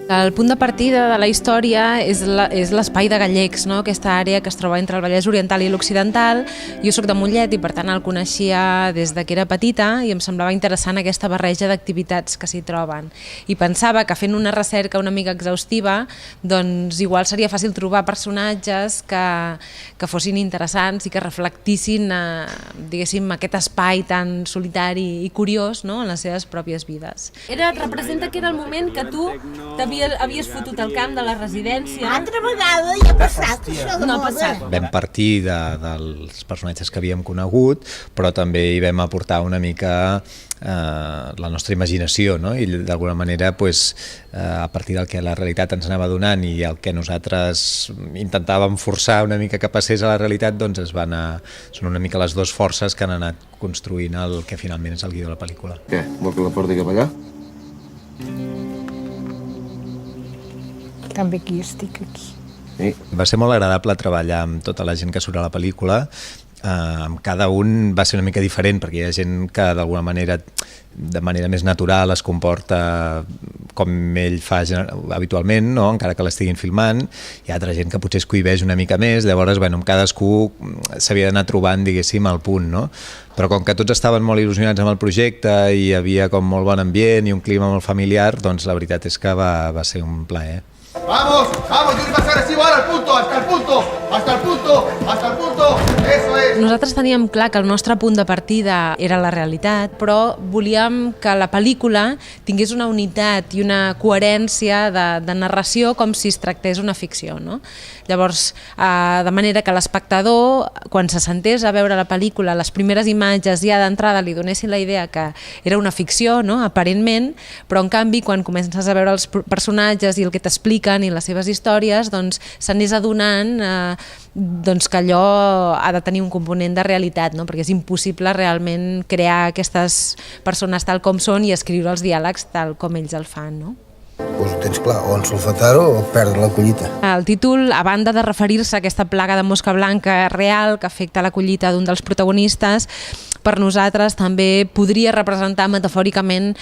El punt de partida de la història és l'espai de Gallecs, no? Aquesta àrea que es troba entre el Vallès Oriental i l'Occidental. Jo soc de Mollet i per tant el coneixia des de que era petita i em semblava interessant aquesta barreja d'activitats que s'hi troben. I pensava que fent una recerca una mica exhaustiva, doncs igual seria fàcil trobar personatges que fossin interessants i que reflectissin diguéssim, aquest espai tan solitari i curiós, no? En les seves pròpies vides. Representa que era el moment que tu havies fotut el camp de la residència. Altra vegada ja ha passat això de No ha moda. passat. Vam partir dels personatges que havíem conegut, però també hi vam aportar una mica la nostra imaginació, no? I d'alguna manera a partir del que la realitat ens anava donant i el que nosaltres intentàvem forçar una mica que passés a la realitat, doncs són una mica les dues forces que han anat construint el que finalment és el guió de la pel·lícula. Què? Vol que la porti cap allà? També aquí estic, aquí. Sí. Va ser molt agradable treballar amb tota la gent que surt a la pel·lícula. Amb cada un va ser una mica diferent, perquè hi ha gent que d'alguna manera, de manera més natural, es comporta com ell fa habitualment, no? Encara que l'estiguin filmant. Hi ha altra gent que potser es cohibeix una mica més, llavors amb cadascú s'havia d'anar trobant, diguéssim, al punt, no? Però com que tots estaven molt il·lusionats amb el projecte i hi havia com molt bon ambient i un clima molt familiar, doncs la veritat és que va ser un plaer. ¡Vamos! ¡Vamos! ¡Yo más agresivo ahora! ¡Al punto! ¡Hasta el punto! ¡Hasta el punto! ¡Hasta el punto! ¡Eso es! Nosaltres teníem clar que el nostre punt de partida era la realitat, però volíem que la pel·lícula tingués una unitat i una coherència de narració com si es tractés una ficció, no? Llavors, de manera que l'espectador, quan se sentés a veure la pel·lícula, les primeres imatges ja d'entrada li donessin la idea que era una ficció, no? Aparentment, però en canvi quan comences a veure els personatges i el que t'expliquen i les seves històries, doncs s'anés adonant doncs que allò ha de tenir un component de realitat, no? Perquè és impossible realment crear aquestes persones tal com són i escriure els diàlegs tal com ells el fan, no? Doncs ho tens clar, o ensulfatar-ho o perdre la collita. El títol, a banda de referir-se a aquesta plaga de mosca blanca real que afecta la collita d'un dels protagonistes, per nosaltres també podria representar metafòricament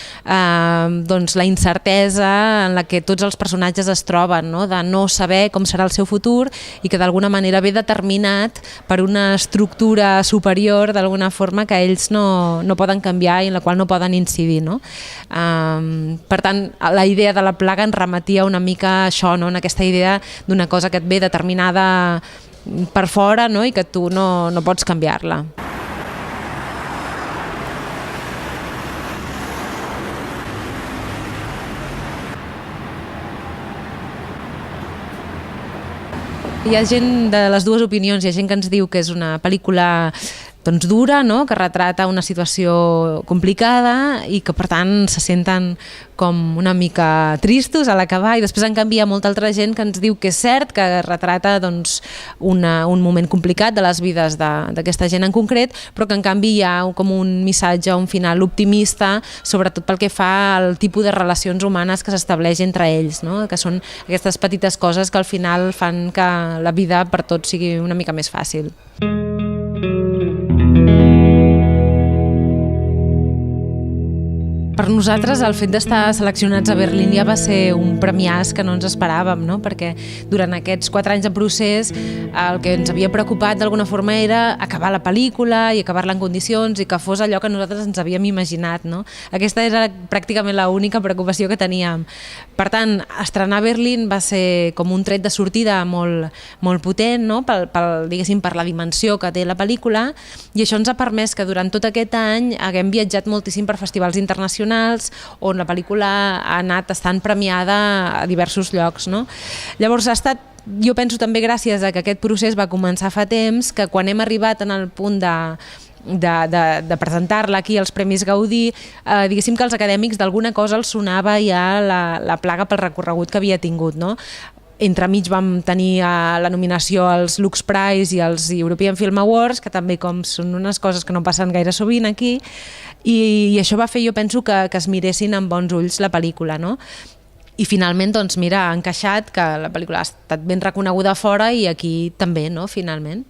doncs la incertesa en la que tots els personatges es troben, no? De no saber com serà el seu futur i que d'alguna manera ve determinat per una estructura superior d'alguna forma que ells no poden canviar i en la qual no poden incidir, no? Per tant, la idea de la plaga ens remetia una mica a això, no? En aquesta idea d'una cosa que et ve determinada per fora, no? I que tu no pots canviar-la. Hi ha gent de les dues opinions, hi ha gent que ens diu que és una pel·lícula doncs dura, no? Que retrata una situació complicada i que per tant se senten com una mica tristos a l'acabar, i després en canvi hi ha molta altra gent que ens diu que és cert, que retrata doncs, un moment complicat de les vides d'aquesta gent en concret, però que en canvi hi ha com un missatge, un final optimista, sobretot pel que fa al tipus de relacions humanes que s'estableix entre ells, no? Que són aquestes petites coses que al final fan que la vida per tots sigui una mica més fàcil. Per nosaltres el fet d'estar seleccionats a Berlín ja va ser un premiàs que no ens esperàvem, no? Perquè durant aquests 4 anys de procés el que ens havia preocupat d'alguna forma era acabar la pel·lícula i acabar-la en condicions i que fos allò que nosaltres ens havíem imaginat, no? Aquesta era pràcticament l'única preocupació que teníem. Per tant, estrenar a Berlín va ser com un tret de sortida molt, molt potent, no? Diguéssim, per la dimensió que té la pel·lícula, i això ens ha permès que durant tot aquest any haguem viatjat moltíssim per festivals internacionals on la pel·lícula ha anat estant premiada a diversos llocs, no? Llavors ha estat, jo penso també gràcies a que aquest procés va començar fa temps, que quan hem arribat en el punt de presentar-la aquí als Premis Gaudí, diguéssim que als acadèmics d'alguna cosa els sonava ja la plaga pel recorregut que havia tingut, no? Entremig vam tenir la nominació als Lux Prize i als European Film Awards, que també com són unes coses que no passen gaire sovint aquí, i això va fer, jo penso, que es miressin amb bons ulls la pel·lícula, no? I finalment, doncs mira, ha encaixat que la pel·lícula ha estat ben reconeguda fora i aquí també, no? Finalment.